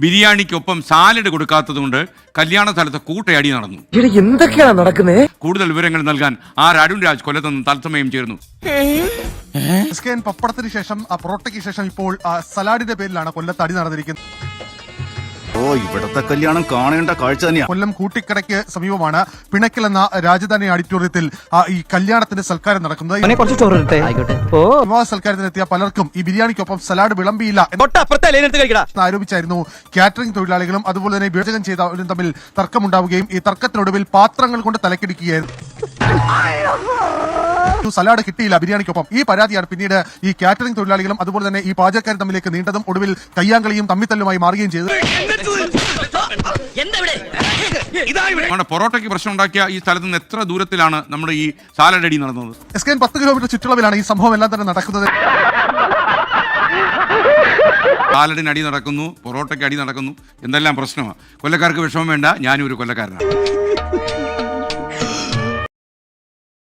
ബിരിയാണിക്കൊപ്പം salad കൊടുക്കാത്തതുകൊണ്ട് കല്യാണ സ്ഥലത്ത് കൂട്ടയടി നടന്നു. എന്തൊക്കെയാണ് നടക്കുന്നത്? കൂടുതൽ വിവരങ്ങൾ നൽകാൻ അരുൺ രാജ് കൊല്ലത്ത് നിന്ന് തത്സമയം ചേർന്നു. പപ്പടത്തിന് ശേഷം പൊറോട്ടയ്ക്ക് ശേഷം ഇപ്പോൾ സലാഡിന്റെ പേരിലാണ് കൊല്ലത്ത് അടി നടന്നിരിക്കുന്നത്. ഇവിടത്തെ കല്യാണം കാണേണ്ട കാഴ്ച തന്നെയാണ്. കൊല്ലം കൂട്ടിക്കടയ്ക്ക് സമീപമാണ് പിണക്കൽ എന്ന രാജധാനി ഓഡിറ്റോറിയത്തിൽ ഈ കല്യാണത്തിന്റെ സൽക്കാരം നടക്കുന്നത്. വിവാഹ സൽക്കാരത്തിനെത്തിയ പലർക്കും ഈ ബിരിയാണിക്കൊപ്പം സലാഡ് വിളമ്പിയില്ല എന്ന് ആരോപിച്ചായിരുന്നു കാറ്ററിംഗ് തൊഴിലാളികളും അതുപോലെ തന്നെ വിഭജനം ചെയ്തവരും തമ്മിൽ തർക്കമുണ്ടാവുകയും ഈ തർക്കത്തിനൊടുവിൽ പാത്രങ്ങൾ കൊണ്ട് തലക്കിടിക്കുകയായിരുന്നു. സലാഡ് കിട്ടിയില്ല ബിരിയാണിക്കൊപ്പം. ഈ പരാതിയാണ് പിന്നീട് ഈ കാറ്ററിംഗ് തൊഴിലാളികളും അതുപോലെ തന്നെ ഈ പാചകക്കാരും തമ്മിലേക്ക് നീണ്ടതും ഒടുവിൽ കയ്യാങ്കളിയും തമ്മിത്തല്ലുമായി മാറുകയും ചെയ്തു. പൊറോട്ടയ്ക്ക് പ്രശ്നം ഉണ്ടാക്കിയ ഈ സ്ഥലത്ത് നിന്ന് എത്ര ദൂരത്തിലാണ് നമ്മുടെ ഈ സാലഡ് അടി നടന്നത്? 10 കിലോമീറ്റർ ചുറ്റളവിലാണ് ഈ സംഭവം എല്ലാം തന്നെ നടക്കുന്നത്. സാലഡിന് അടി നടക്കുന്നു, പൊറോട്ടയ്ക്ക് അടി നടക്കുന്നു, എന്തെല്ലാം പ്രശ്നമാണ്. കൊല്ലക്കാർക്ക് വിഷമം വേണ്ട, ഞാനും ഒരു കൊല്ലക്കാരനാണ്.